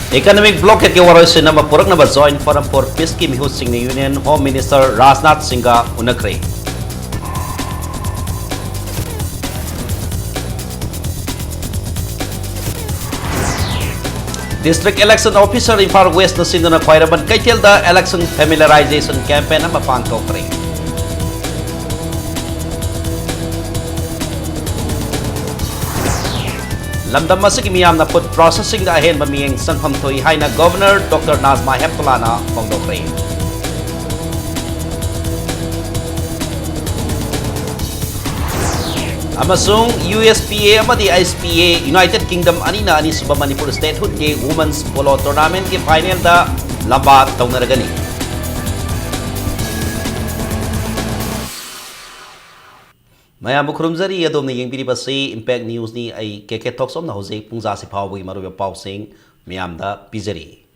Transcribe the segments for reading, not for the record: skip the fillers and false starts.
Economic blockade ke waroisin na mapurak na ba Joint Forum for Peace ki mihut sing ni Union Home Minister Rajnath Singh ka unakre. District Election Officer Imphal West na sinduna Khwairaban Kaitel da election familiarization campaign na mapangtokre. Lamdam masig miyam na food processing da ahen mamiyeng sangham thoi hai na Governor Dr. Nazma Heptulana Fongdokre. Amasung USPA amadi ISPA United Kingdom anina ani suba Manipur Statehood ke Women's Polo Tournament ke final da lamba taunaragani. Maya Mukhrumzari adom na yung binibasi Impact News ni ay keke talks na hose pungza si Pawboy maruya Pawsing miyam da pizari.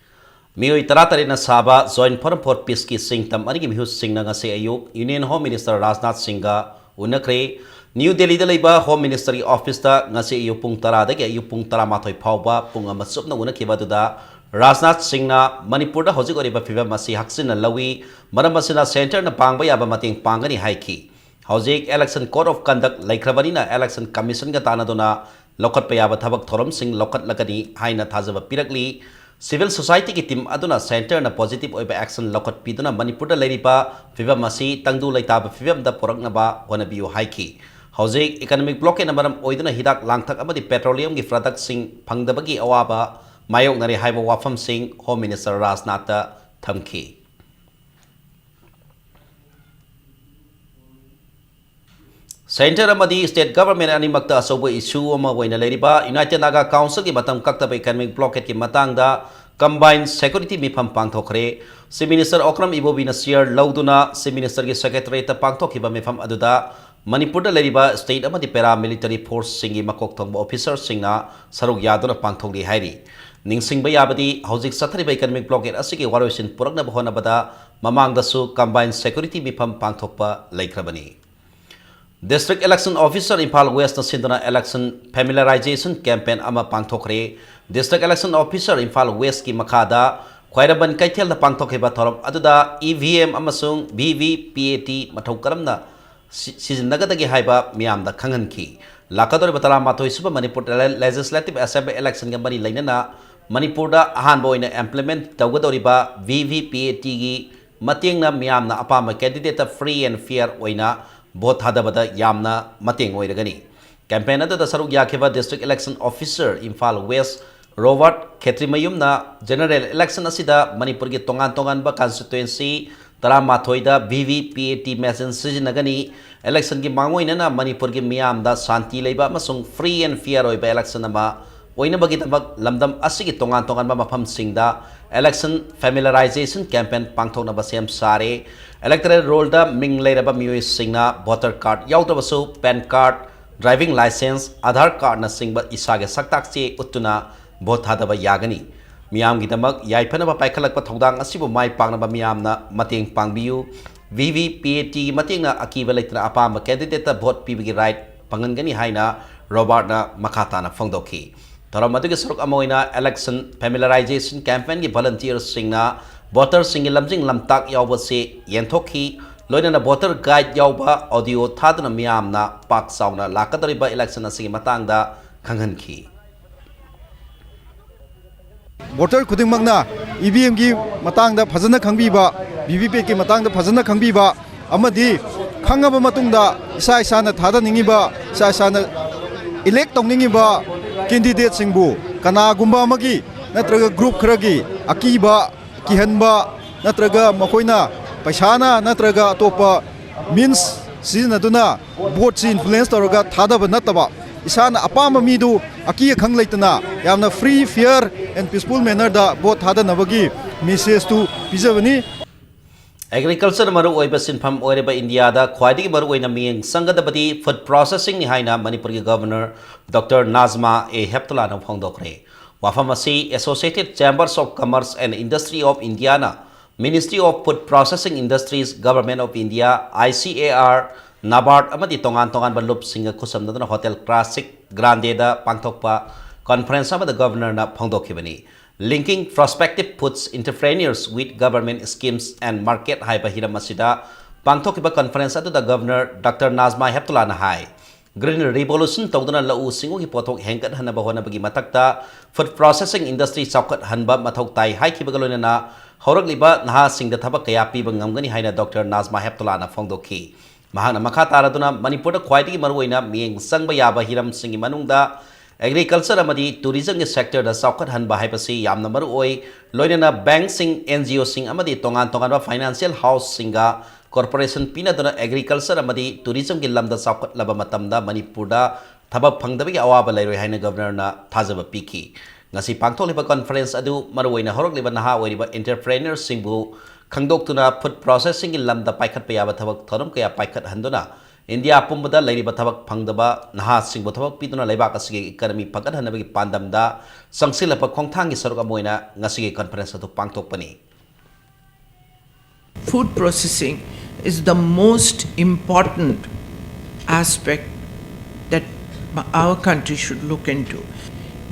Miyoy taratari na saba Joint Forum for Peace ki singtam ani ki mihus sing na nga si ayuk Union Home Minister Rajnath Singh ga unakre New Delhi da laiba Home Ministry Office da nga si ayuk pung tarada ki ayuk pung taramatoy pawba pung amasup na unakiba da Rajnath Singh na Manipur da hojik oriba fiba masi haksin na lawi maramasina center na pangba yaba mating pangani haiki. Hojik election code of conduct laikrabani na election commission ga tana dona lokat payaba thabak thorom sing lokat lagani haina thajaba pirakli civil society ki team aduna center na positive oiba action lokat piduna Manipur da lairiba fiba masi tangdu laitaba fibam da porak na ba wana biyo haiki. Hojik economic blockade na maram oiduna hidak langthak amadi petroleum ki product sing phangdabagi awaba mayok nari haiba wafam sing Home Minister Rajnath thamki. Center amadi state government ani makta asobo issue ama waina leriba United Naga Council ki matam kaktaba economic blockade ki matangda combined security mifam pangthokre si Minister Okram Ibobi na share lauduna si Minister ki secretary ta pangthokiba mifam aduda Manipur da leriba state amadi paramilitary force singi makok thongba officer singna saruk yaduna pangthokli hairi ningsingba yabadi hojik sathariba economic blockade asigi waroisin purakna bahona bada mamangdasu combined security mifam pangthokpa laikrabani. District Election Officer Imphal West na sinduna election familiarization campaign ama pangthokre District Election Officer Imphal West ki makada Khwairaban Kaitel na pangthokhiba thorom aduda EVM amasung VVPAT mathau karamna sizinnagadagi haiba miyamda khanghanki lakadori batara matoi suba Manipur Legislative Assembly election ga mari lainana Manipur da ahanba oina implement tawgadoriba VVPAT gi matengna miyamna apama candidate free and fair oina vote hadabada yamna mateng oiragani campaign ada saruk yakheba district election officer Imphal West Robert Khetrimayum na general election asida Manipur gi tongan ba constituency taramathoy da VVPAT machine sizinagani election gi mangoina na Manipur gi miyam da shanti leiba masung free and fair oiba election ama oina bagi tabak lamdam asigi tongan ba mafam singda election familiarization campaign pangthokna ba sem sare electoral roll da ming leiraba mioi singna voter card yautrabasu pan card driving license Aadhaar card na singba isage saktak che utuna vote hadaba yagani miyam gi damak yaifana ba paikhalakpa thodang asibu mai pangna ba miyam na mateng pangbiu VVPAT mateng na akiba leitra apama candidate ta vote pibigi right pangangani haina Robert na makata na fongdoki Taramadu saruk amoina election familiarization campaign gi volunteers singna voter singi lamjing lamtak yawba se yenthoki loina na voter guide yawba audio thadna miyamna pak sauna lakadariba election asigi matangda khanghanki voter khudingmakna EVM gi matangda phajana khangbiba VVPAT gi matangda phajana khangbiba amadi khangaba matungda isa isana thadaningiba isa isana elect tongningiba candidate singbu kanagumba amagi natraga group kharagi akiba kihanba natraga makoina paisana natraga atopa means sizinaduna vote si influence toroga thadaba nataba isana apama midu aki khang leitana yamna free fair and peaceful manner da vote thadanabagi message to pijabani Agriculture maru oiba sinpham oireba India da khwaidigi maru oina miyeng sangadabadi food processing ni haina Manipur gi Governor Dr. Nazma Heptulana phongdokre wafamasi Associated Chambers of Commerce and Industry of India na Ministry of Food Processing Industries Government of India ICAR NABARD amadi tongan balup singa kusam na Hotel Classic Grande da pangthokpa conference amada governor na phongdokhibani linking prospective puts entrepreneurs with government schemes and market haiba hiram asida pangthokiba conference adu the governor Dr. Nazma Heptullah na hai green revolution tawdana lau singu gi pothok hengkat hanaba hona bagi matakta food processing industry chawkat hanba mathok tai hai kibagaloina na horagliba naha singda thabak kaya piba ngamgani haina Dr. Nazma Heptullah na phongdokhi mahana makha taraduna Manipur da khwaidagi maruoina mieng sangba yaba hiram singi manungda agriculture amadi tourism ge sector da chawkat hanba haibasi yamna maruoi loinana bank sing NGO sing amadi tongan financial house singa corporation pinaduna agriculture amadi tourism gi lamda chawkat laba matamda Manipur da thabak phangdabagi awaba lairoi haina governor na thajaba piki ngasi pangtholiba conference adu maruoina horokliba naha oiriba entrepreneur singbu khangdoktuna food processing gi lamda paikhat payaba thabak thorum kaya paikhat handuna India pumbada lairiba thabak phangdaba naha singbu thabak piduna laibak asigi economy phagat hanabagi pandamda sangsilapa khongthangi saruk amoina ngasi conference adu pangthokpani. Food processing is the most important aspect that our country should look into.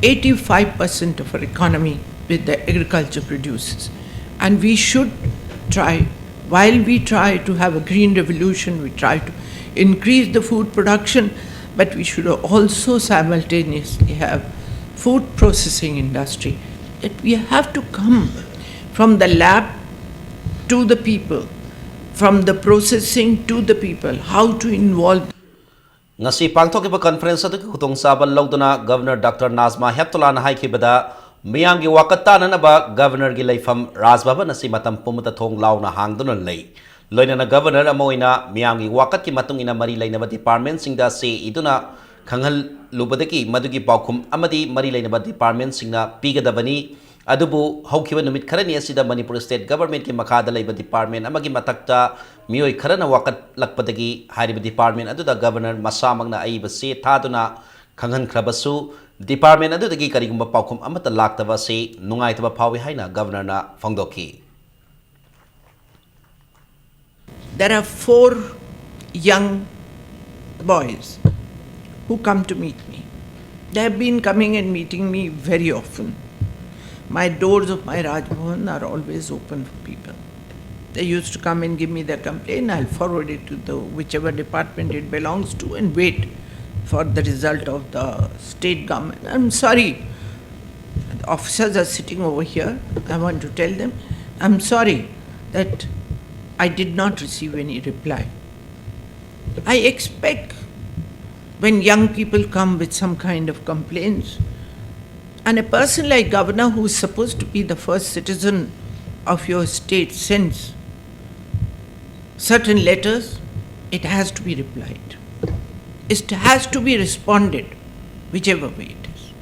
85% of our economy with the agriculture produces, and we should try, while we try to have a green revolution, we try to increase the food production, but we should also simultaneously have food processing industry. That we have to come from the lab to the people, from the processing to the people, how to involve. Ngasi pangthokiba conference adu khutong sabal lawduna governor Dr. Nazma Heptullah na haikibada miyam gi wakata nanaba governor gi laifam rajbaba nasi matam pumata thong launa hangduna lei loinana governor amoina miyam gi wakat ki matung ina mari lainaba department singda se iduna khanghal lubadaki madugi paukhum amadi mari lainaba department singna pigadabani adubu haukiba numit kharani asida Manipur state government ki makhada laiba department amagi matakta mioi kharana wakat lakpadagi hariba department aduda governor masamagna aiba se thaduna khanghan khrabasu department adudagi karigumba paukhum amata laktaba se nungaitaba phawi haina governor na phongdokhi. There are 4 young boys who come to meet me. They have been coming and meeting me very often. My doors of my Raj Bhavan are always open for people. They used to come and give me their complaint. I'll forward it to the whichever department it belongs to and wait for the result of the state government. I'm sorry, the officers are sitting over here. I want to tell them, I'm sorry that I did not receive any reply. I expect when young people come with some kind of complaints, and a person like governor who is supposed to be the first citizen of your state sends certain letters, it has to be replied. It has to be responded, whichever way it is.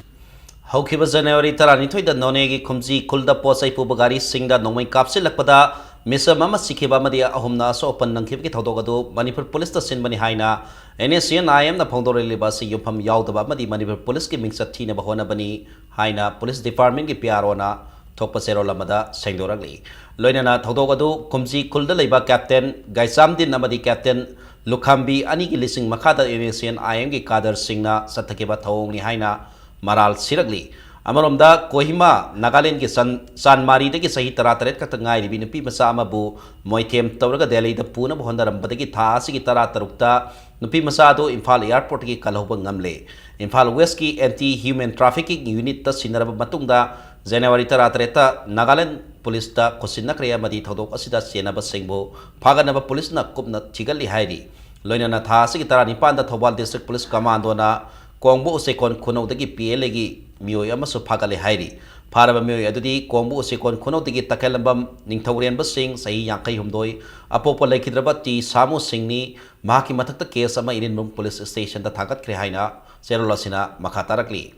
Haukiba January taranithoi da nonegi khumji kulda posai pubagari singda nongmai kapse lakpada Mr. Mama Sikiba Madia Ahumna so open Nankibki Todogado, Manipur Police the Sinbani Haina, NSCN I am the Pondore Libasi Yupam Yaudaba Madi Manipur Police giving Satina Bahona Bani, Haina, Police Department Gipiarona, Topasero Lamada, Sangoragli. Loinana Todogado, Kumzi Kulda Liba Captain, Gaisamdi Namadi Captain, Lukambi, Aniki Lissing Makata NSCN I am Gikadar Singna, Satakiba Taongi Haina, Maral Siragli. Amaromda Kohima Nagaland ki San Mari de ki sahi tarataret ka tangai ribi nupi masa amabu moithem tawraga Delhi da puna bhonda rambada ki thasi ki taratarukta nupi masa do Imphal airport ki kalhoba ngamle Imphal West ki anti human trafficking unit ta sinaraba matungda January taratareta Nagaland police ta kosinna kriya madi thodok asida senaba singbo phaganaba police na kupna chigali hairi loinana thasi ki taranipan da Thobal district police commando na Kongbo Sekon Kunodagi PLG Mioy Amasu Pagale Hairi. Paraba Mioy Adudi, Kongbo Sekon Kunodagi Takalambam, Ningtorian Basing, Sai Yankai Humdoi, Apopo Lakidrabati, Samu Singni, Maki Matata Kesama in police station, the Tagat Krehaina, Serolasina, Makatarakli.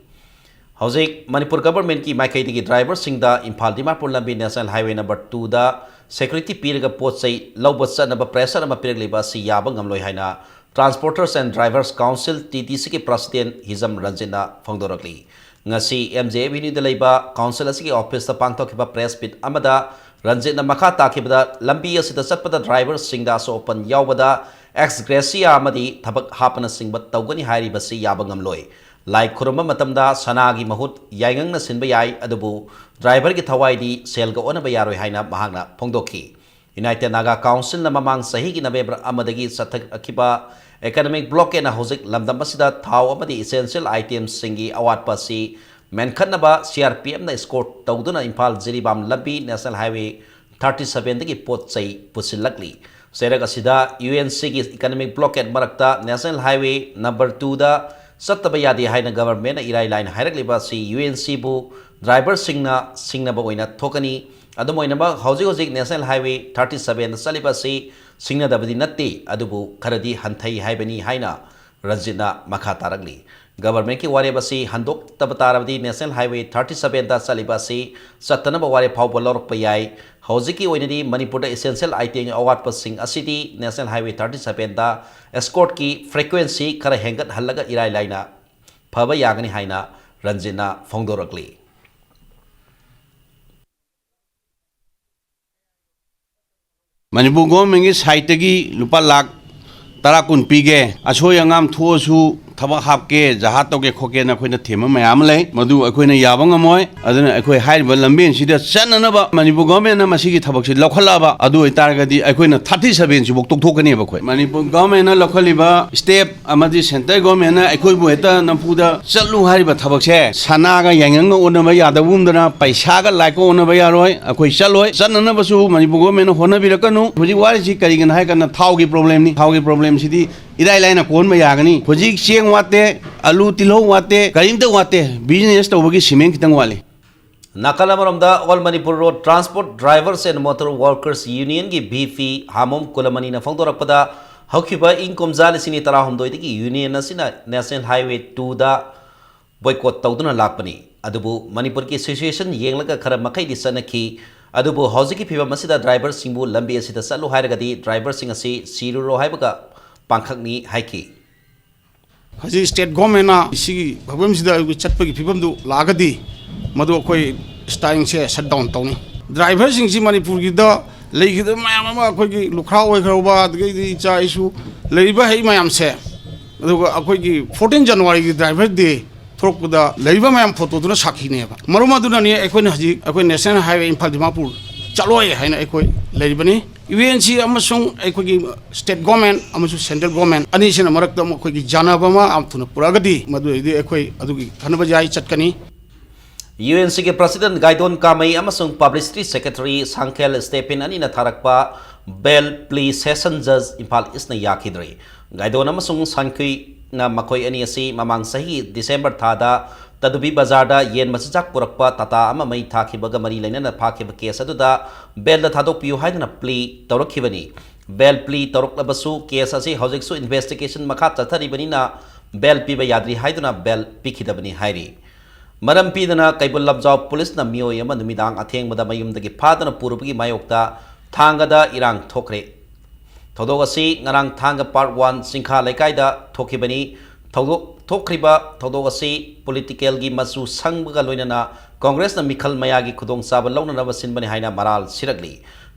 Housing Manipur government ki Maikaiti driver Singda, Impal Dimapur Lambi National Highway number 2 da security periga pot say Lobasa number pressure number perigliba si Yabang Amloy Haina. Transporters and Drivers Council TTC ki President Hizam Ranjina Phongdorakli. Ngasi MJ Avenue de Laiba Council asigi office ta pangthokiba press pit amada Ranjina makha takibada lambi asida satpada drivers singda so open yaubada ex gracia amadi thabak hapana singba tawgani hairi basi yabangamloi. lai khurumba matamda sanagi mahut yaingang na sinba yai adubu driver ki thawai di sel ga ona bayaroi haina mahangna phongdokhi United Naga Council na mamang sahi ki November amadagi sathak akiba economic blockade na hojik lamdam asida thaw amadi essential items singi awatpa si menkhanaba CRPM na escort tawduna Imphal Jiribam Lambi National Highway 37 dagi pot chai pusilakli Serag asida UNC ki economic blockade marakta National Highway number 2 da sattaba yadi haina government na irai line hairakliba si UNC bu driver singna ba oina thokani adumoinaba hojik National Highway 37 saliba si singna dabadi natti adubu kharadi hanthai haibani haina Ranjina makha taragli government ki ware basi handok tabatarabdi National Highway 37 da saliba si sattanaba ware phawba lorok payai hojik ki oinadi Manipur da essential item awat pasing asidi National Highway 37 da escort ki frequency khara hengat hallaga irai laina phaba yagani haina Ranjina phongdorakli Manipur government is haitagi lupa lakh tarakun pige asoi angam thuosu thaba hapke jahat toke khoke na khoina thema mayam lei madu akhoina yabang amoy aduna akhoi hairiba lambin sida chananaba Manipur government na masigi thabak si lokhalaba adu itargadi akhoina 37 sibok tokthokani ba khoi Manipur government na lokhaliba step amadi center government na akhoi bu heta nampuda challu hariba thabak se sana ga yangang onaba yadabum dana paisa ga laiko onaba yaroi akhoi chaloi chananaba su Manipur government na hona birakanu hoji wari si karigan hai kana thaugi problem ni thaugi problem sidi irai laina kon ma yagani hoji cheng wate alu tilo wate karimta wate business to bagi cement kitang wale Nakalamaromda All Manipur Road Transport Drivers and Motor Workers Union ki BFI Hamom Kulamani na phongdorakpada haukiba income jali sini tarahumdoi digi union asina National Highway 2 da boycott tawduna lakpani adubu Manipur ki situation yenglaga khara makai di sanaki adubu hojiki phiba masida driver singbu lambi asida salu hairagadi driver sing asi siruro haibaga pangkhakni haiki Haji state government na isi bhabam sida chatpa ki phibam du lagadi madu koi styling se shut down tawni driver sing si Manipur gi da leigi da mayam ma koi gi lukha oi khroba gi cha isu leiba hei mayam se adu koi gi 14 January gi driver day thorok da leiba mayam photo du na sakhi ne ba maruma du na ni ekoi haji ekoi National Highway Imphal Dimapur chaloi haina ekoi leibani UNC amasung ekoi state government amasu central government ani sina marakta ekoi gi janaba ma amthuna puragadi madu idi ekoi adugi thanaba jai chatkani UNC ke President Gaidon Kamai amasung Publicity Secretary Sankel Stephen ani na tharakpa bail plea session judge Imphal isna yakidre Gaidon amasung Sankui na makoi ani asi mamang sahi December thada Tadubi Bazar da yen masajak purakpa tata ama mai thakibaga mari lainana phakiba case aduda bail da thadok piu haidana plea tawrakhibani bail plea tawraklabasu case asi hojik su investigation makha chatharibani na bail piba yadri haidana bail pikhidabani hairi maram pidana kaibul labjaw police na miyo yama numidang athengmada mayumdagi phadana purubagi mayokta thangada irang thokre thodok asi ngarang thanga part 1 singkha laikai da thokibani thodok thokriba thodok asi political gi masu sangbaga loinana congress na mikhal mayagi khudong saba launa na basinbani haina maral siragli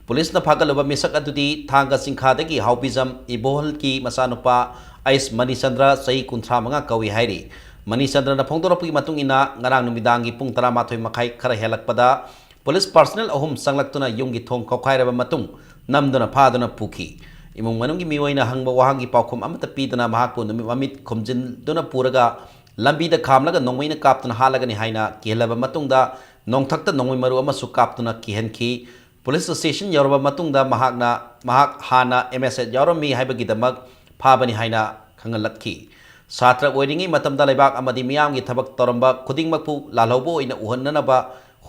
police na phagaluba misak adudi thanga singkha dagi haubizam ibohol ki masanupa ais manisandra sai kunthra manga kawi hairi Manisandra na phongdorakpagi matung ina ngarang numidangi pung 13 makhai khara helakpada police personnel ahum sanglaktuna yunggi thong khokhairaba matung namduna phaduna pukhi imung manungi miwaina hangba wahangi paukhum amata pidana mahakpu numi mamit khumjin duna puraga lambi da khamlaga nongmaina kaptuna halagani haina kihelaba matungda nongthakta nongmai maru amasu kaptuna kihenki police station yoraba matungda mahak hana MSH yoromi haibagi damak phabani haina khangalakhi Satra oiringi matamda laibak amadi miyamgi thabak toramba khudingmakpu lalhaubo ina uhannanaba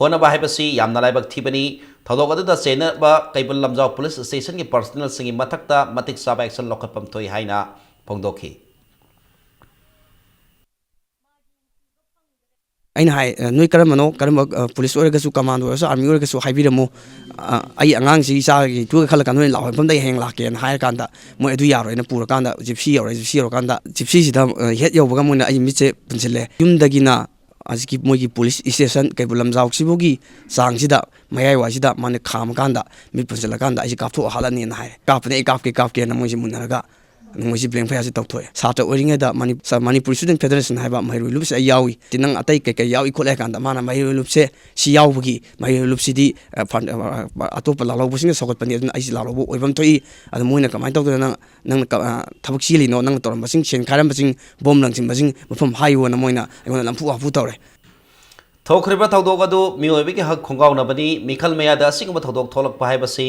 honaba haibasi yamna laibak thibani thodok aduda senaba kaibul lamjaw police station ki personnel singi mathakta matik saba action lokapam thoi haina phongdokhi aina hai noi karamano karam police oragasu command oragasu army oragasu haibiramo ai angang si sa gi tu khala kan noi law pham dai heng laken hai kanda moi adu yaro ina pura kanda gypsy yaro kanda gypsy sida het yobaga moi ai miche punchile yum dagina azki moi gi police station kai bulam jaw sibogi sang sida mayai wa sida mane kham kanda mi punchila kanda ai kap tho halani na hai kap ne kap ke na moi si munaraga मोइसी ब्लेंग फयासी तौथोय सात्र ओरिङेदा Manipur student federation हाइबा महिरु लुप से यावी तिनंग अतै के यावी खोले कांदा माना महिरु लुप से सी यावगी महिरु लुप सिदी अतोप लालौबसिंग सगत पनि आइसी लालौबो ओइबम थोई अद मोइना कमाय तौदना नंग थबक सिलिनो नंग तोरमसिंग सेन खारमसिंग बोम लंसिंग बसिंग मफम हाइवो न मोइना एगोन लंफु आफु तौरे थोखरिबा थौदोक अदु मियोइबगे हक खोंगावनबनी मिखल मयादा सिंगब थौदोक थोलकपा हाइबसी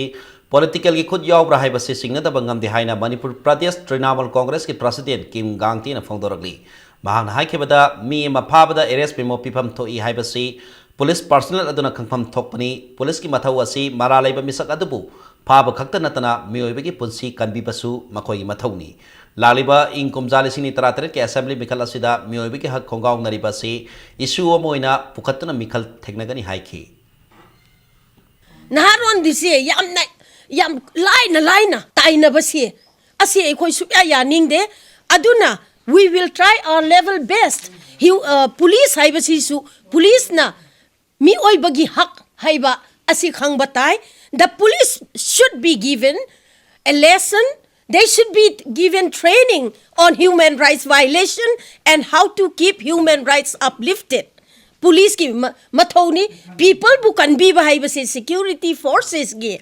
पॉलिटिकल की खुद यावब्रा हाइबसी सिंगनदब ngamde हाइना मणिपुर प्रदेश तृणमूल कांग्रेस की प्रेसिडेंट किम गांगती न फोंदोरगली महान हाइखेबदा मी मफाबदा एरेस्ट मेमो पिफम थोई हाइबसी पुलिस पर्सनल अदुना खंगफम थोकपनी पुलिस की मथौ असि मारा लेबा मिसक अदुबु फाब खक्त नतना मियोइबगे पुंसी कनबीबसु मखोई मथौनी लालिबा इंग कुमजाली सिनी तरातरे के असेंबली मिखल असिदा मियोइबगे हक खोंगाव नरिबसी इशू अमोइना पुखतना मिखल थेगनगनी हाइखी नहारोन दिसे yam laina taina basi asi ekhoi suya yaning de aduna we will try our level best police haibasi su police na mi oi bagi hak haiba asi khang batai the police should be given a lesson. They should be given training on human rights violation and how to keep human rights uplifted. Police ki mathoni people bu kan bi bahai basi security forces ge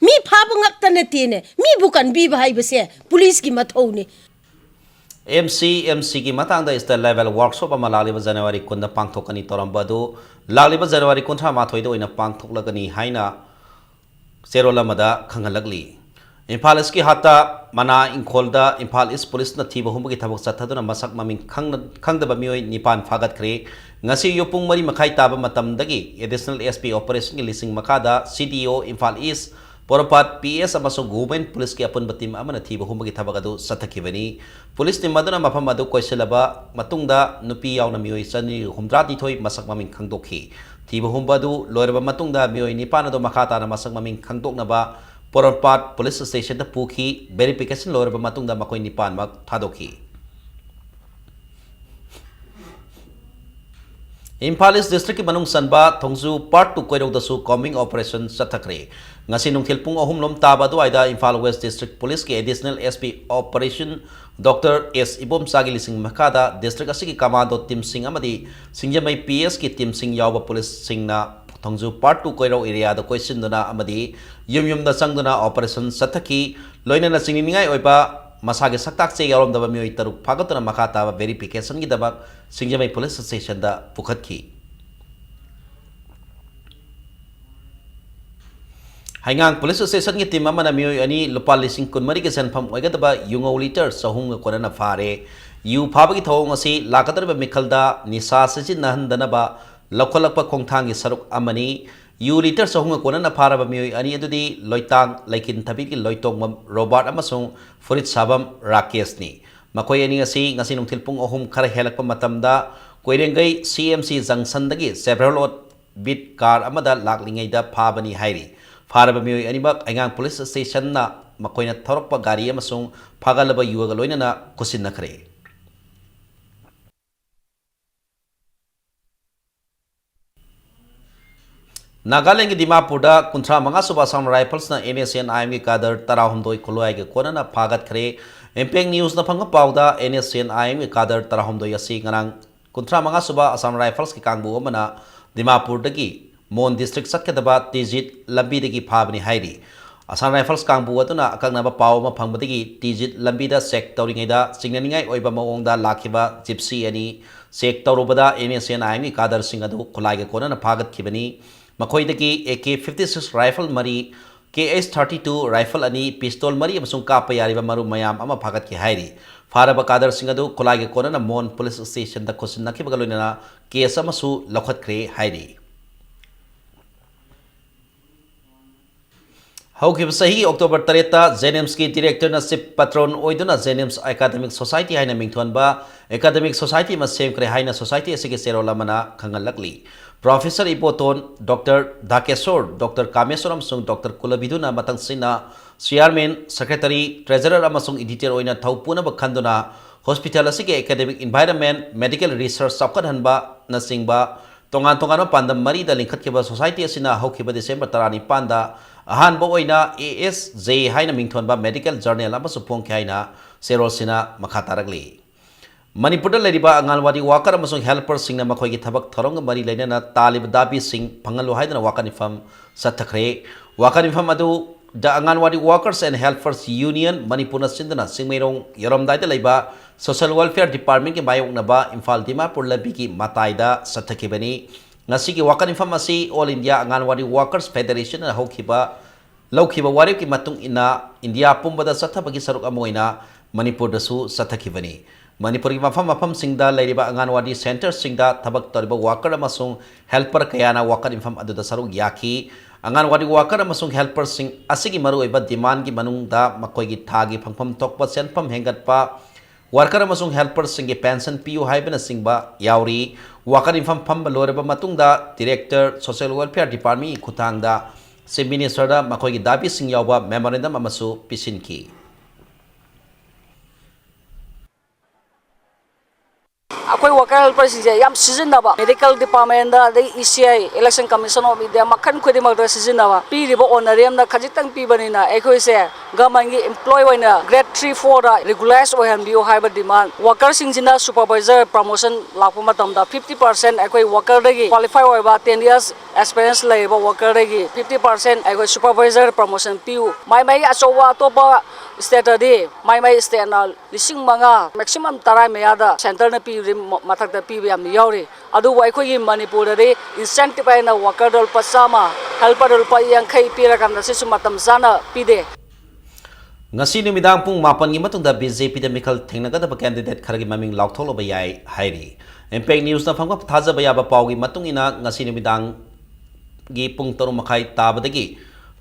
me फाबंगक तनतीने me Bukan B भाई बसे police की मथौनी MC की Matang the state level workshop अमा लालिब जनवरी कुंद पांगथोकनी तोरंबदु लालिब जनवरी कुंथा माथोइद ओइना पांगथोकलगनी हाइना सेरोलमदा खंगलगली इम्फाल इस की हाता मना इंखोलदा इम्फाल इस पुलिस न थीब हुमगी थबक चथदुना मसक ममिंग खंगदब मियोय निपान फागत खरे ngasi yopung mari makai taba matamdagi additional SP operation ki lising makada CDO Imphal East Poropat PS amasung government police ki apun batim amana thiba humagi thabagadu sathakibani police ni maduna mafam adu koiselaba matungda nupi yauna miyoi chani humdra di thoi masak maming khangdokhi thiba humbadu loiraba matungda miyoi nipan adu makhata na masak maming khangdoknaba Poropat police station da pukhi verification loiraba matungda makoi nipan mak thadokhi Imphal East District की मनुंग सनबा थोंजु part 2 कोइरोदसु combing operation सथखरे ngasi nungthil pung ahum lom taba du aida Imphal West District Police की additional SP Operation Dr. S Ibom Sagi lising makada district asigi commando team sing amadi singjamai PS की team sing yawa police sing na thongju part 2 koiro area da question duna amadi yum da sangduna operation sathaki loina na singningai oiba masage saktak che yarom daba mioi taruk phagatuna makata verification gi daba singjamai police station da pukhatki Haingang police station ki team amana mioi ani lupa lising kunmari ke sanpham oigadaba yungo liter sahung konana fare yu phabagi thong asi lakatar mikhalda nisa sajin nahandana ba lokholakpa khongthang gi saruk amani yu liter sahung konana faraba mioi ani adudi loitang laikin thabi ki loitong robot amasung furit sabam rakesh ni makoi ani asi ngasi nungthil pung ahum khara helakpa matamda koirengai CMC junction dagi several bit car amada laklingai da phabani hairi faraba mioi anibak aingang police station na makoina thorokpa gari amasung phagalaba yuga loinana kusin nakhre Nagaland की दिमापुर दा कुंथ्रा मंगा सुबह Assam rifles ना NSN IM की कादर तराहुमदोई खुलोय के कोना फागत खरे एमपेंग news ना फंग पाउदा NSN IM की कादर तराहुमदोई असि ngरang कुंथ्रा मंगा सुबह असम राइफल्स की कांगबु अमना दिमापुर दगी मोन डिस्ट्रिक्ट सकदबा तिजित लंबी दगी फाबनी हाइरी असम राइफल्स कांगबु अदुना अकंगनाबा पाव मा फंगबदगी तिजित लंबी दा चेक तौरिङैदा सिंगनिङै ओइबा मओंगदा लाखिबा जिप्सी अनि चेक तौरुबदा NSN IM की कादर सिंग अदु खुलाय के कोना फागत खिबनी मखोइदगी AK-56 राइफल मरी KS-32 राइफल अनि पिस्तौल मरी अमसुंग कापा यारिबा मरु मयाम अमा फागत की हाइरी फारबा कादर सिंह अदु खुलागे कोना मोन पुलिस स्टेशन दा खुसिन नखिबगा लोइना केस अमसु लखतख्रे हाइरी हौखिब सही अक्टोबर 3 जेनेम्स की डायरेक्टर ना चिफ पैट्रन ओइदुना जेनेम्स एकेडमिक सोसाइटी हाइना मिंगथोनबा एकेडमिक सोसाइटी मा सेमख्रे हाइना सोसाइटी असि के सेरोलमना खंगलकली प्रोफेसर इपोटोन डॉक्टर धाकेश्वर डॉक्टर कामेश्वरम सुंग डॉक्टर कुलबिदुना मतंगसिना चेयरमैन सेक्रेटरी ट्रेजरर अमसुंग एडिटर ओइना थौपुना बखंदुना हॉस्पिटल असि के एकेडमिक एनवायरनमेंट मेडिकल रिसर्च सबकनहनबा नसिंगबा तोंगान पांदम मरी दा लिंखतकेबा सोसाइटी असिना हौखिबा डिसेंबर 19 दा अहानबा ओइना ASJ हाइना मिंगथोनबा मेडिकल जर्नल अमसु फोंखे हाइना Serosina Makataragli. Manipur Ladiba Angalwadi Walker Amasung helper sing na makoy gitabak Torong Mari Lena Talib Dabi sing Pangaluhay na Wakanifam Satakre Wakanifam Adu the Anganwadi Workers and Helpers Union Manipur na sindana sing mayroong Yoromday da Laiba Social Welfare Department ke bayong naba Imphal Dimapur Labiki Matayda Satakibani Ngasigi Wakanifam asi All India Anganwadi Workers Federation na Hokiba Laukiba Warip ki matung ina India pumbada satabagi saruk amoina Manipur dasu Satakibani Manipur mafam singda lairiba Anganwadi Center singda tabak toriba worker amasung helper kayana worker infam aduda sarug yaki Anganwadi worker amasung helper sing asigi maru iba demand gi manungda makoy gi thagi phangpham tokpa senpam hengat pa worker amasung helper singi pension PU haibena singba yauri worker infam pham loreba matungda director social welfare department khutangda se minister da makoy gi dabi sing yawba memorandum amasu pisinki Akoi worker helper sinje yam season ba medical department da ECI election commission of India makhan khodi mag season ba pi ribo honorarium da khajitang pi bani na ekoi se government gi employee waina grade 3 4 da regularized ohan bio high demand worker sinjina supervisor promotion lakpa matam da 50% ekoi worker da gi qualify oi ba 10 years experience lai ba worker da gi 50% ekoi supervisor promotion piu mai achowa to ba state de mai state na lising manga maximum tarai meya da center na pi mathak da pi yam yauri adu wai khoi Manipur de incentive na worker dol pasama helper dol pa yang khai pi ra kam da sisu matam zana pi de ngasi numidang pung mapan gi matungda BJP da Mikhal thengnagada ba candidate kharagi maming lauktholo ba yai hairi impact news na phangwa thaja ba ya ba pawgi matungina ngasi numidang gi pung taru makhai tabadagi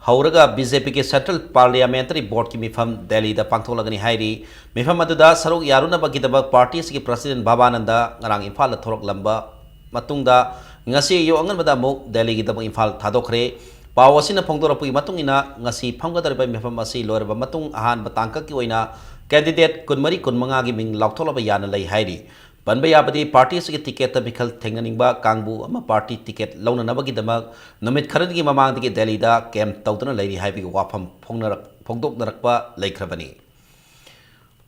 Hauraga BJP ke Central Parliamentary Board ki mifam Delhi da pangtholagani hairi mifam aduda saruk yaruna bagidaba party ki president Babananda ngarang Imphal thorok lamba matungda ngasi yo angan bada muk Delhi gi dabang Imphal thadokre pawasina phongdora pui matungina ngasi phamgadar ba mifam asi lorba matung ahan batangka ki oina candidate kunmari kunmanga gi ming lauktholoba yana lai hairi Banbaya badi party se ticket ta Mikhal thenganingba kangbu ama party ticket launa nabagi damak namit kharan gi mamang digi Delhi da camp tawdana lairi haibi wafam phongdok narakpa laikhrabani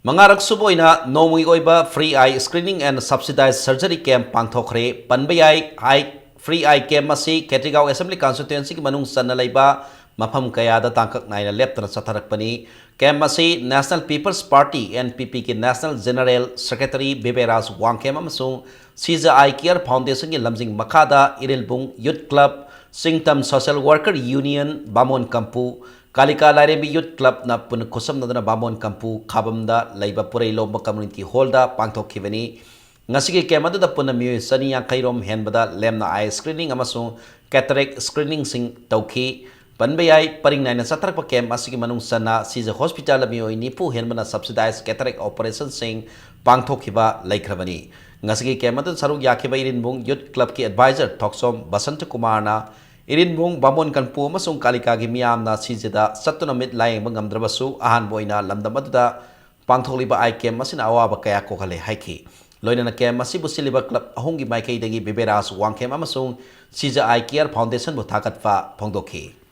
mangarak suboina nomungi oiba free eye screening and subsidized surgery camp pangthokre Banbaya eye free eye camp masi Ketrigao assembly constituency ki manung sanna laiba mafam kaya da tangkak naina leptana satharakpani camp masi National People's Party NPP ki National General Secretary Beberas Wangkem amasung Siza Eye Care Foundation ki lamjing makada Irilbung Youth Club Singtam Social Worker Union Bamon Kampu Kalika Lairembi Youth Club na pun khusam nadana Bamon Kampu khabamda laiba purai lomba community hall da pangthokhibani ngasigi camp adu da pun mi sani yang khairom henbada lemna eye screening amasung cataract screening sing tawki Banbayai paring naina satrak pa camp asigi manung sana Siza hospital mioi nipu henmana subsidized cataract operation sing pangthokhiba laikhrabani ngasigi camp adu saruk yakhiba Irinbung youth club ki advisor Thoksom Basant Kumar na Irinbung Bamon Kanpu amasung Kalika gi miyam na Sizada satuna mit laing bangamdrabasu ahan boina lamdam aduda pangtholiba ai camp masina awaba kaya kokhale haiki loina na camp masibu siliba club ahungi maikai dagi Beberas Wangkem amasung Siza Eye Care Foundation bu thakatfa phongdokhi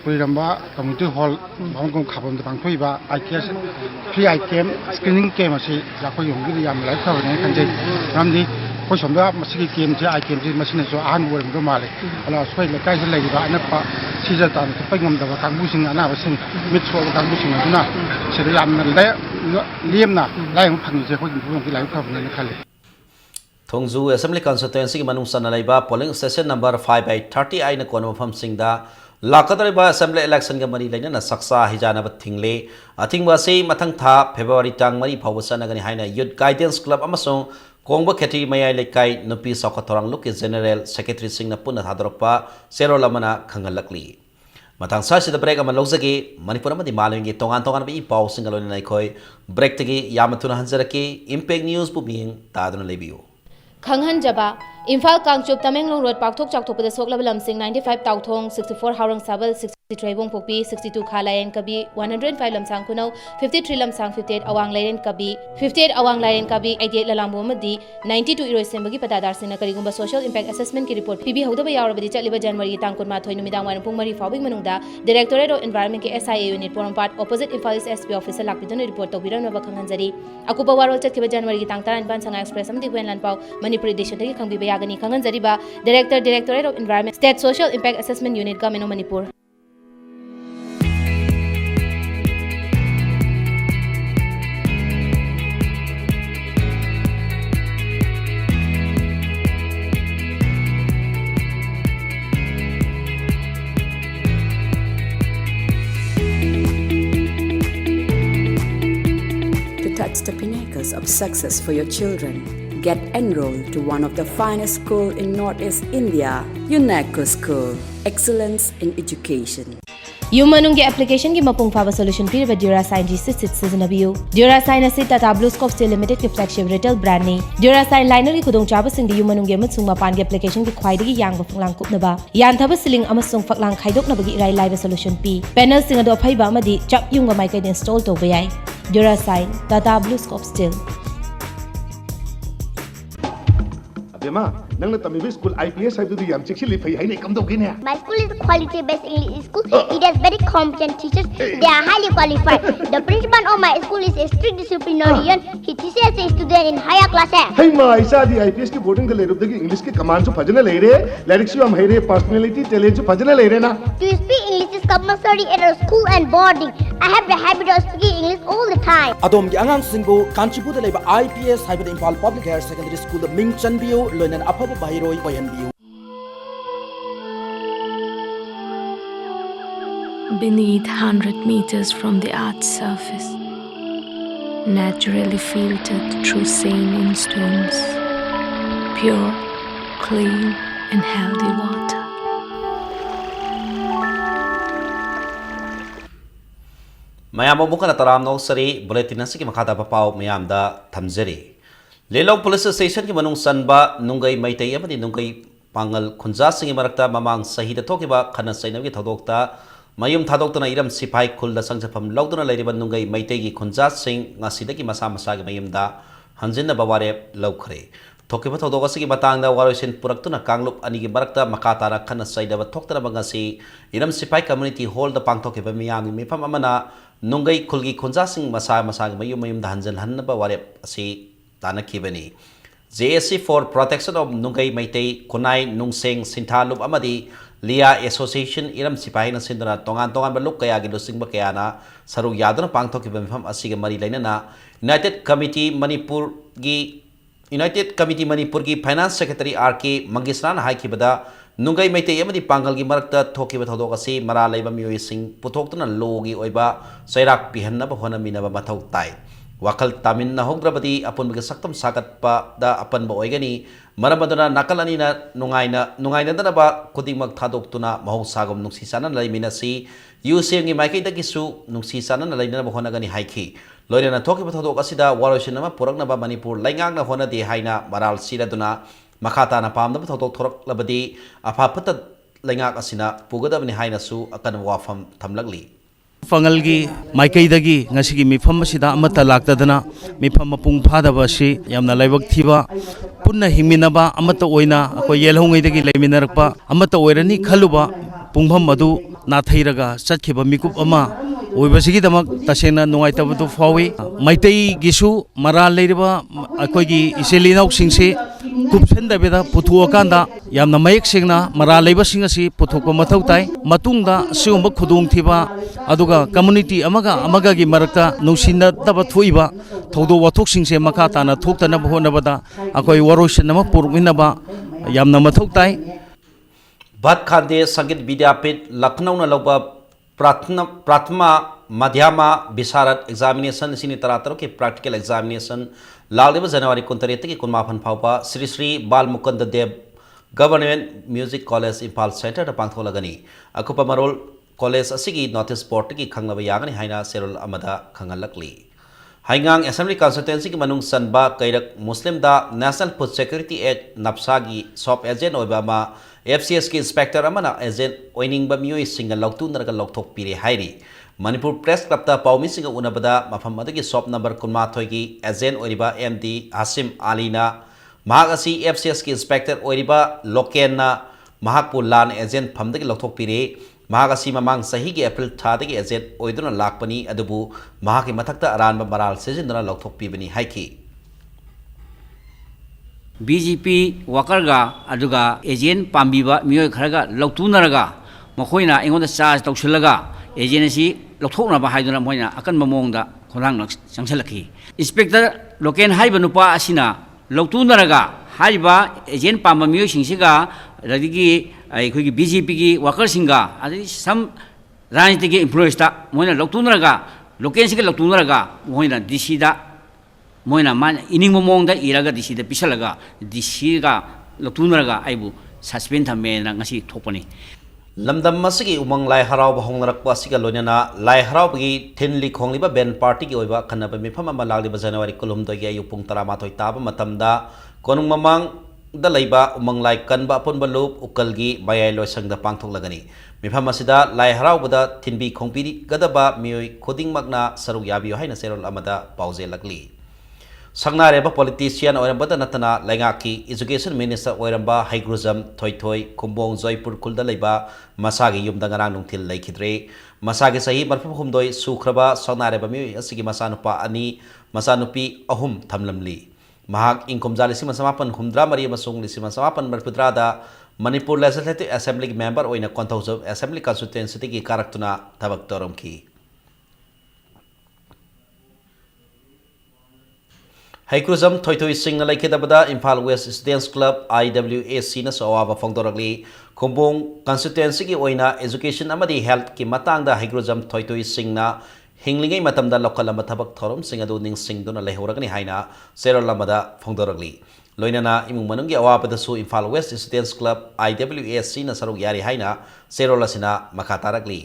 Kuiramba community hall bangkong khabam dang thoiba IKS free item screening game ase jakho yonggi yam lai thaw ne khanje ramdi ko somda masigi game je item je masine so an worim do male ala soi le kai je lai ba na pa sija tan to pagam da kang busing ana basing mit so kang busing na se lam na le liem na lai phang je ko yong lai thaw ne khale Thongzu Assembly Constituency manung sana laiba polling station number 5 by 30 aina kono pham singda Lakadariba Assembly election ga mari laina na saksa hijana ba thingle athingba se mathang tha February tang mari phawasa nagani haina youth guidance club amasong kongba kheti mayai lekai nupi saukatorang luki general secretary sing na punna thadorpa sero lamana khangalakli mathang sa sida break ama lojage Manipur amadi malengi tongan bi paw singaloni nai khoi break tegi yamatuna hanjaraki impact news bu bing taduna lebiu Khanghan Jaba, Imphal Kangchup Tamenglong Road Pakthok Chakthopda Soklaba Lamsing 95 Tauthong 64 Haurang Sabal 6 Traibong Popi, 62 Khalayan Kabi, 105 Lamsang Kunau, 53 Lamsang 58 Awang Laren Kabi, 58 Awang Laren Kabi, 88 Lalambo Madi, 92 Iroi Sembagi Patadar Sina Karigumba Social Impact Assessment ki report PB Hodaba Yarabadi Chatliba January Tangkun Mathoi Numidang Wanpung Mari Fawing Manungda, Directorate of Environment ki SIA unit Porampart opposite Imphalis SP officer Lakpidun report to Biran Nova Kanganjari, Akupa Warol Chatkiba January Tangtaran Ban Sanga Express Amdi Wen Lanpao, Manipuri Edition Taki Kangbi Bayagani Kanganjari ba, Directorate of Environment State Social Impact Assessment Unit Government of Manipur. Touch the pinnacles of success for your children. Get enrolled to one of the finest schools in Northeast India, UNESCO School. Excellence in Education. Yumanungi application ki mapung fava solution pir ba Durasign G6 seasonabio. Durasign asi Tata Blue Scope Steel Limited ki flagship retail brand ni. Durasign liner ki kudong chaba sing di yumanungi amat sung mapan ki application ki khwaidagi yang ba phanglang kupna ba. Yan thaba siling amasung phaklang khaidok na bagi irai live solution pi. Panel sing ado phai ba amadi chap yung ba mai ka install to ba yai. Durasign Tata Blue Scope Steel. Abema, nang na tamibi school IPS have to do yam chikli phai hai nei kam dogi ne. My school is quality based English school. It has very competent teachers. They are highly qualified. The principal of my school is a strict disciplinarian. He teaches the student in higher classes. Hey ma, isa di IPS ki boarding the lerup dagi English ki command jo phajna le re, lyrics jo am hai re, personality talent jo phajna le re na. To speak English is compulsory at a school and boarding. I have the habit of speaking English all the time. Adom ki angang singbo Kanchipur da leba IPS haibada Impal Public Higher Secondary School da ming chanbiyo loinan afaba bahiroi oyanbiyo. Beneath 100 meters from the Earth's surface, naturally filtered through saline stones, pure, clean and healthy water. Mayam bukan taram no seri bulletin nasi ki makata papau mayam da thamjeri. Lelong police station ki manung sanba nungai maitai amadi nungai pangal khunja singi marakta mamang sahida thokiba khana sainam ki thodokta mayum thadokna iram sipai khulda sangjapam lawduna leiriba nungai maitai ki khunja sing ngasida ki masa masa ki mayum da hanjinna baware lawkhre thokiba thodok asigi matangda waroisin puraktuna kanglup ani ki marakta makatara khana saidaba thoktana bangasi iram sipai community hall da pangthokiba miyam mi mifam amana nungai khulgi khunja sing masa masa ki mayum da hanjan hanna baware asi Tana Kibani. JSC for Protection of Nungai Maitei, Kunai, Nungseng, Sintalup Amadi, Lia Association, Iram Sipai na Sindra, Tongan Baluk Kaya Gidusing Bakayana, Saru Yadana Pangtok Ibam Asiga Mari Lainana, United Committee Manipur Gi Finance Secretary RK Mangisran Haikibada, Nungai Maitei Amadi Pangal Gi Marakta, Toki Bathodokasi, Mara Leba Mui Sing, Putoktan Logi Oiba, Sairak Pihanna Bahona Minaba Matau Tai. Wakal tamin na hograbadi apun magasaktam sakat pa da apan ba oigani marabadana nakalani na nungay na ba kuting magthadok tuna mahosagom nung sisana na limina si UCM ngi maikay dagisu nung sisana na limina ba hona gani haiki loira na toki bathadok asida waroshin na purag na ba Manipur laingang na hona di haina maral sila duna makata na pam na bathadok thorak labadi apapata laingak asina pugada ni haina su akan wafam tamlagli Fangalgi Maikaidagi Nasiki Mifam Sida Amata Laktadana Mifam Mapung Padabasi Yamna Laibak Tiba Puna Himinaba Amata Oina Ako Yelhongidagi Leminarpa Amata Oirani Kaluba Pungham Madu Nathairaga Satkiba Mikup Ama Oibasiki Damak Tasena Nungaitabatu Fawi Maitei Gisu Mara Leriba Akogi Iselina Singsi Kupsenda Beda Putuakanda Yamna Mayek Singna Mara Leba Singasi Putuka Matautai Matungda Siumba Kudung Tiba Aduga community amaga gi marakta nusina taba thuiba thodo wathok singse makata na thokta na bhona bada akoi waroshan nama purmina ba yamna mathok tai Bhat Khande Sangit Vidyapit Lucknow na loba Prathama Madhyama Bisarat examination sini tarataro ke practical examination laleba January 28 ki kunmaphan phaupa Sri Bal Mukunda Dev Government Music College Impal Center da pangtholagani akupa marol College asigi notice board ki khanglaba yagani haina serol amada khangalakli haingang assembly constituency ki manung sanba kairak muslim da National Food Security Act napsa gi shop agent oibama FCS ki inspector amana agent oining ba mioi singa lautu naraga lautok pire hairi Manipur Press Club ta paumi singa unabada mafam adagi shop number kunma thoi ki agent oiriba MD Hasim Alina mahagasi FCS ki inspector oiriba Lokena mahakpu lan agent phamdagi lautok pire mahagasi mamang sahi ki April thadagi agent oiduna lakpani adubu mahaki mathakta aranba maral sejinduna lautok pibani haiki BGP worker aduga agent pambiba mioi kharaga lautunaraga makoina engonda charge tawsilaga agent si lokthokna ba haiduna moina akan mamongda khorang changsalaki inspector loken haiba nupa asina lautunaraga haiba agent pamba mioi singsiga radigi aikogi BGP gi worker singa adi sam rajniti employees ta moina lautunaraga loken siga lautunaraga moina DC da moina man ining momong da iraga DC da pisalaga DC ga lotunaraga aibu suspend thame na ngasi thopani lamdam masigi umang lai harau bahong narakpa siga lonena lai harau bagi thinli khongliba ben party gi oiba khanaba mifam ama lagliba January kulum do gi ayupung 13 taba matamda konung mamang da leiba umang lai kanba pon balup ukalgi bayai loisang da pangthok lagani mifam asida lai harau bada thinbi khongpiri gadaba mioi khoding magna saruk yabi haina serol amada pauze lagli Sangnareba politician oirambada natana laingaki education minister oiramba Haigruzam Thoithoi Kumbong Joypur Kulda leiba masagi yumda ngarang nungthil leikidre masagi sahi marfu humdoi sukhraba sangnareba mi asigi masanupa ani masanupi ahum thamlamli mahak inkomjali sima samapan humdra mari masung lisima samapan marpudrada Manipur Legislative Assembly member oina Konthojo Assembly constituency ki karaktuna tabak toromki Haikruzam Thoithoi Singh Laikidabada Imphal West Students Club IWAC na sawaba fongdoragli Kumbong constituency ki oina education amadi health ki matangda Haikruzam Thoithoi Singh na hinglingai matamda local mathabak thorum sing adu ning sing dona lehoragani haina serol lamada fongdoragli loinana imung manungi awabada su Imphal West Students Club IWAC na saruk yari haina serol asina makataragli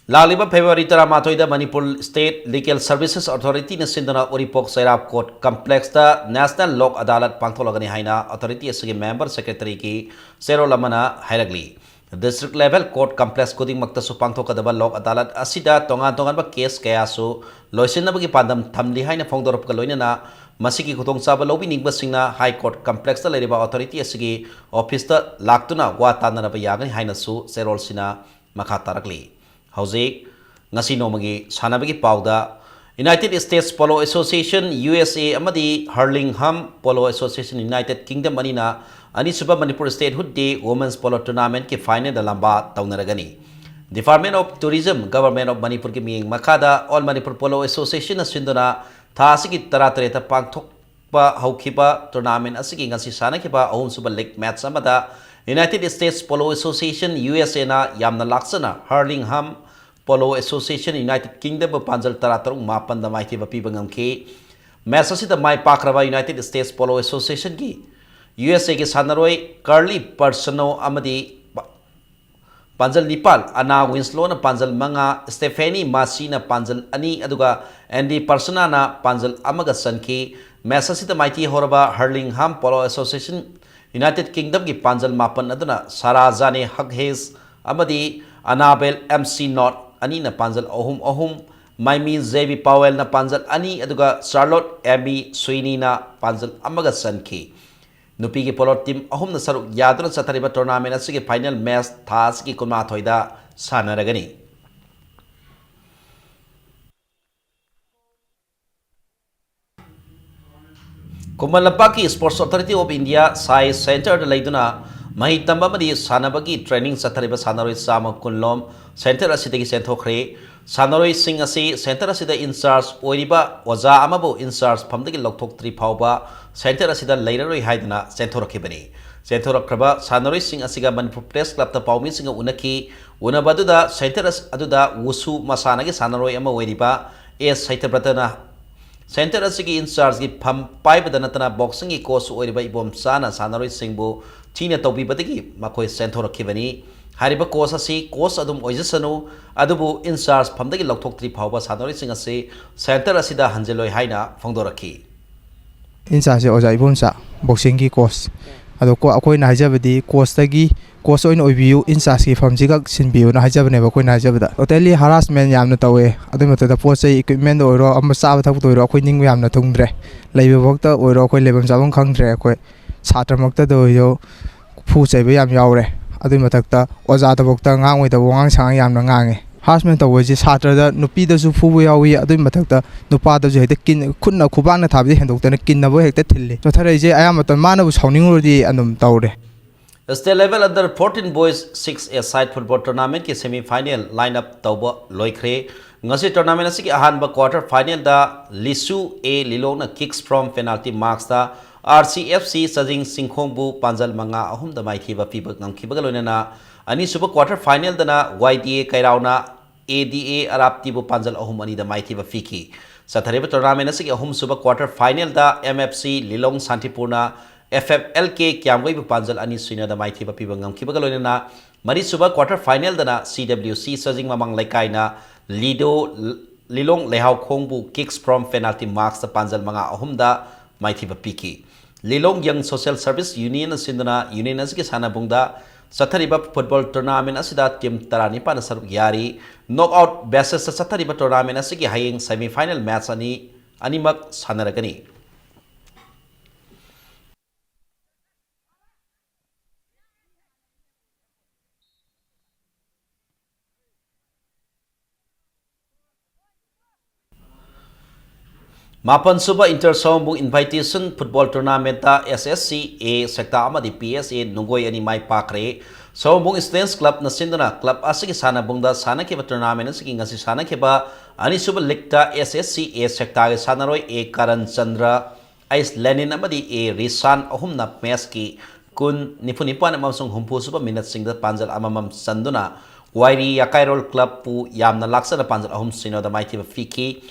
Laliba February 13 da Manipur State Legal Services Authority na sindana Oripok Sairap Court Complex da National Lok Adalat pangtholagani haina authority asigi member secretary ki Sero Lamana hairagli District level court complex kuding maktasu pangthokadaba Lok Adalat asida tongan ba case kaya su loisinabagi pandam thamli haina phongdorop ka loinana masiki khutong chaba lobi ningba singna high court complex da leriba authority asigi office da laktuna wa tanana ba yagani haina su Serol sina makha tarakli Hauzik ngasi nomagi sanabagi pauda United States Polo Association USA amadi Hurlingham Polo Association United Kingdom anina ani suba Manipur State Hood Women's Polo Tournament ki final da lamba taunaragani Department of Tourism Government of Manipur ki miyeng makada All Manipur Polo Association asindona thasigi taratareta pangthokpa haukiba tournament asigi ngasi sanakiba ahum suba league match amada United States Polo Association USA na yamna laksana Hurlingham Polo Association United Kingdom panjal taratarung mapan da maiti bapi bangamke match asida mai pakraba United States Polo Association ki USA ki sanaroi Curly Persono amadi panjal nipal Ana Winslow na panjal manga Stephanie Masi na panjal ani aduga Andy Persona na panjal amaga sanki match asida maiti horaba Hurlingham Polo Association United Kingdom ki panjal mapan aduna Sarazane Hughes amadi Annabel MC Not ani na panjal ahum Maimi Zevi Powell na panjal ani aduga Charlotte Abby Sweeney na panjal amaga sanki nupi ki polo team ahum na saruk yaduna satariba tournament asigi final match thas ki kunma thoida sanaragani Kumalapaki Sports Authority of India Sai Center da laiduna mahi tamba madi sanabagi training satariba sanaroi sama kunlom center asidagi senthokre sanaroi sing asi center asida in charge oiriba oja amabu in charge phamdagi lokthok 3 phauba center asida leiraroi haidana senthorokibani senthorokraba sanaroi sing asiga Manipur Press Club ta paumi singa unaki unabaduda center aduda wusu masanagi sanaroi ama oiriba S Saitapratana Center asigi in charge ki pham pai badanatana boxing ki coach oiriba ibom sana sanaroi singbu china tobi badagi makoi senthorokibani hariba coach asi coach adum oijasanu adubu in charge phamdagi lokthok 3 phauba sanaroi sing asi center asida hanjeloi haina phongdoraki in charge Oja Ibomcha boxing की coach अदो को अखोइना हाइजबदी coach तगी coach ओइन ओइबियु in charge की firm जिगा सिनबियु ना हाइजबने बखोइना हाइजबदा totally harassment यामना तवे अदु मतदा पोचै equipment ओइरो अम चाबा थक तोइरो अखोइ निंग यामना थुंगद्रे लैबे वक्त ओइरो अखोइ लेबम जाबम खंगद्रे अखोइ छात्र मक्ता दोयो फु चैबे याम यावरे अदु मतकता ओजा दबक्ता ngang ओइदा वांग सांग यामना ngange harassment tawji chhatra da nupi da su phubu yawi adu mathak da nupa da ju hekta kin khunna khubang na thabji hendok ta kin na bo hekta thilli to thare je ayam ton mana bu sauning ro di anum tawre State level under 14 boys 6A side football tournament ki semi final lineup tawba loikhre ngasi tournament asiki ahanba quarter final da Lisu A Lilong na kicks from penalty marks da RCFC Sajing Singkhong bu panjal manga ahum da mai thiba pibak ngam khibaga loinana ani suba quarter final dana YDA Kairauna ADA Arapti bu panjal ahum ani da mai thiba fiki sathariba tournament asiki ahum suba quarter final da MFC Lilong Santipurna FFLK Kyamgoi bu panjal ani suina da mai thiba pibak ngam khibaga loinana mari suba quarter final dana CWC Sajing Mamang Laikai na Lido Lilong Lehau Khongbu kicks from penalty marks da panjal manga ahum da mai thiba piki Lilong Young Social Service Union sindana union asiki sana bungda Sathariba football tournament asida team tarani pa na saruk yari knockout basis sa sathariba tournament asigi haying semi final match ani animak sanaragani Mapan suba inter sombung invitation football tournament ta SSC A sector amadi PSA nungoi ani mai pakre sombung students club na sindana club asigi sana bungda sana ke tournament asigi ngasi sana ke ba ani suba league ta SSC A sector ge sanaroi A Karan Chandra Ice Lenin amadi A Risan ahum na match ki kun nipunipan amsung humpu suba minute singda panjal amamam sanduna Wairi Yakairol club pu yamna laksana panjal ahum sino da mai thiba fiki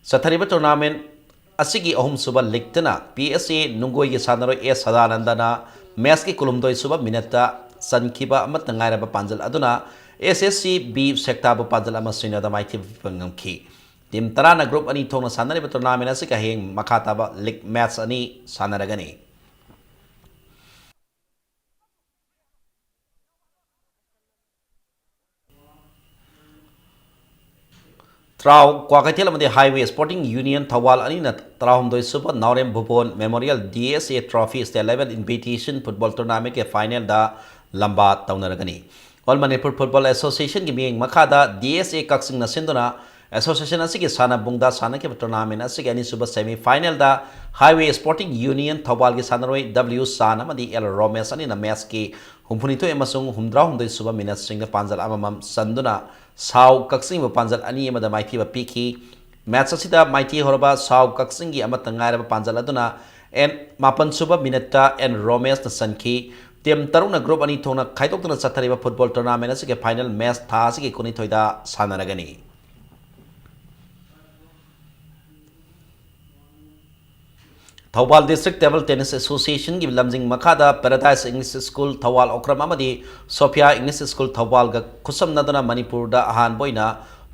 sathariba tournament asigi ahum suba liktana PSA nungoi ge sanaro A Sadanandana match ki kulumdoi suba minata sankhiba amat nangairaba panjal aduna SSC B sector bu panjal ama sino da mai thiba pangamki team tarana group ani thongna sanariba tournament asika heng makhata ba league match ani sanaragani Trau Kwakatil amadi Highway Sporting Union Thawal ani na trahum doi super Naurem Bhupon Memorial DSA Trophy State Level Invitation Football Tournament ke final da lamba taunaragani All Manipur Football Association ki ming makada DSA kaksing na sindona association asigi sana bungda sana ke tournament asigi ani super semi final da Highway Sporting Union Thawal ki sanaroi W Sana amadi L Romes ani na match ki humpunito emasung humdra humdoi super minute singa panjal amamam sanduna Sao Kaksing bu panjal ani amada maiti ba piki match asida maiti horaba Sao Kaksing gi amat tangai ba panjal aduna en mapan suba minute en Romes na sanki team taruna group ani thona khaitok na chathari ba football tournament asige final match tha asige kuni thoida sanaragani Thawal District Table Tennis Association gi lamjing makhada Paradise English School Thawal Okram amadi Sophia English School Thawal ga khusam nadana Manipur da ahan boina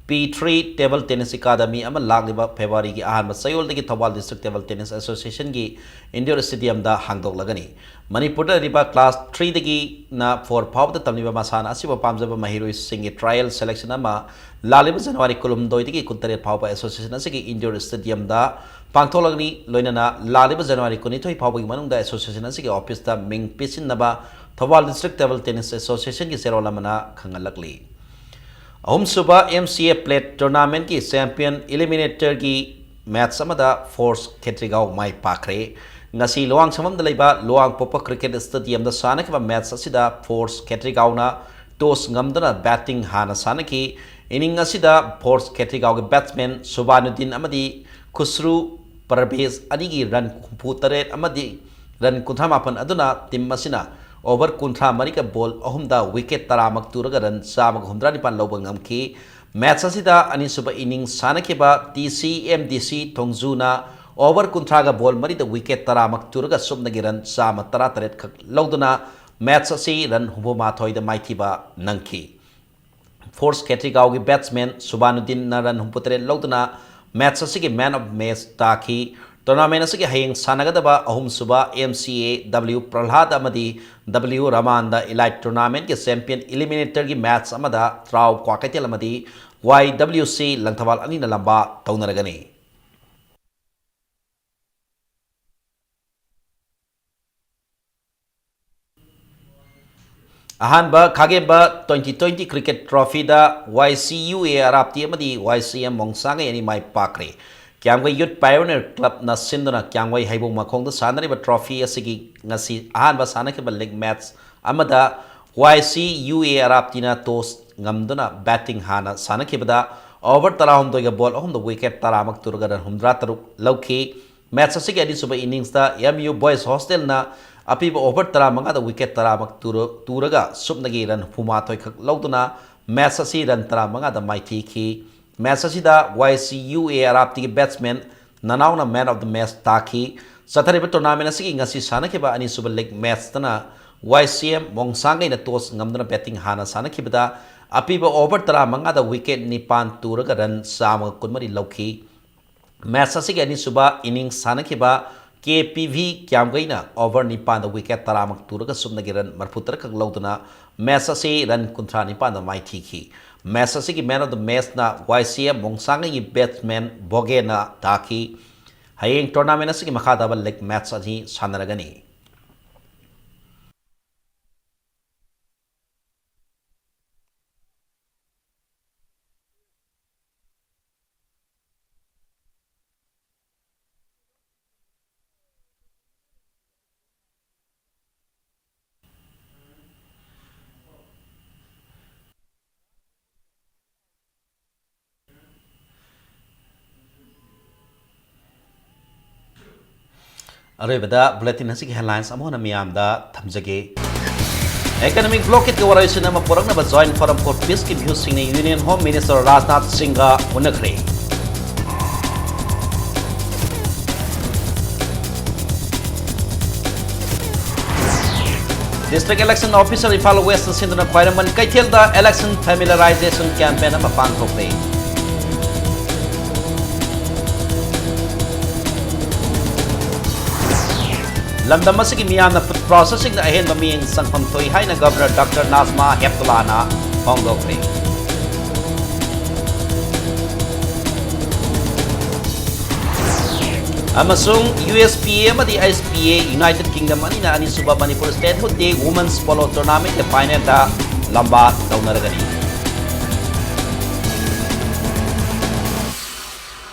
P3 Table Tennis Academy ama lagliba February gi ahan sayol dagi Thawal District Table Tennis Association gi Indoor Stadium da hangdok lagani Manipur da riba class 3 dagi na 4 phaw da tamliba masana asiba pamjaba mahiroi singi trial selection ama laliba January kulum doi dagi kuntare phaw ba association asigi Indoor Stadium da Pangtolagni loinana laliba January kunithoi phawbagi manungda association asigi office da ming pisin naba Thawal District Table Tennis Association ki serolamana khangalakli ahum suba MCA plate tournament ki champion eliminator ki match samada force Ketrigau mai pakre ngasi luang samam da leiba luang popa cricket stadium da sana ki match asida force Ketrigau na toss ngamdana batting hana sana ki inning asida force Ketrigau ki batsman Subanuddin amadi Khusru Parvez anigi run putaret amadi run kunthamapan aduna tim masina over kuntha marika ball ahumda wicket taramak turaga run samak humdra nipan lobang amki match asida ani suba inning sanakeba TCMDC Thongzuna over kuntha ga ball marida wicket taramak turaga subnagi run sama tara taret khak loduna match asi run huboma thoida maithiba nangki force Ketrigau gi batsman Subanuddin na run humputare loduna match asigi man of match taki tournament असगी हयेंग सानगदबा अहुमसुबा MCA W Prahlad अमदी W रमान the elite tournament के champion eliminator की match अमदा त्राव क्वाकैतेल अमदी YWC लंथवाल अनी लंबा तौनरगनी अहानबा खागेबा 2020 क्रिकेट ट्रॉफी दा YCUA अराप्ती अमदी YCM मोंगसांग एनी माई पाक्रे क्यांगवई यूथ पायोनियर क्लब न सिंदुना क्यांगवई हाइबोंग मखोंग सानरिबा ट्रॉफी असगी ngasi अहानबा सानकेबा लीग मैच अमदा YCUA अराप्तीना toss ngamduna batting hana sanakibada over tarahum doiga ball ahum the wicket taramak turga dan humdra taruk lauki match asigi adi suba innings da MU boys hostel na apiba over taramanga da wicket taramak turaga subnagi ran huma toy khak lauduna match asi ran taramanga da mighty ki match asi da YCUA arapti batsman nanauna man of the match taki sathariba tournament asigi ngasi sanakiba ani suba league match tana YCM mongsanga na toss ngamduna batting hana sanakibada apiba over tara manga da wicket nipan turaga run sama kunmari lauki match asigi ani suba innings sanakiba KPV kyamgaina over nipan da wicket taramak turaga subnagi run marputar kak lauduna match asi run kuntra nipan da mai thiki match asigi man of the match na YCM mongsanga gi batsman bogena taki hayeng tournament asigi makhada ba league match aji sanaragani अरेबदा bulletin हसिक headlines अमोना मियामदा थमजगे economic blockade के वराइसन अमा पोरकनबा joint forum for peace की व्यू सिंह ने union home minister Rajnath Singh का उनखरे district election officer Imphal west सिंधुना ख्वाइरमन कैथेलदा इलेक्शन फैमिलियराइजेशन कैंपेन अमा पांगथोकरे लंदम असगी मियामना फूड प्रोसेसिंग द अहेन बमिंग संगफम थोई हाइना गवर्नर डॉक्टर नाजमा हेप्तुलाना फोंगदोखरे अमसुंग USPA अमदी SPA यूनाइटेड किंगडम अनिना अनिसुबा Manipur statehood day women's polo tournament के फाइनल दा लंबा तौनरगनी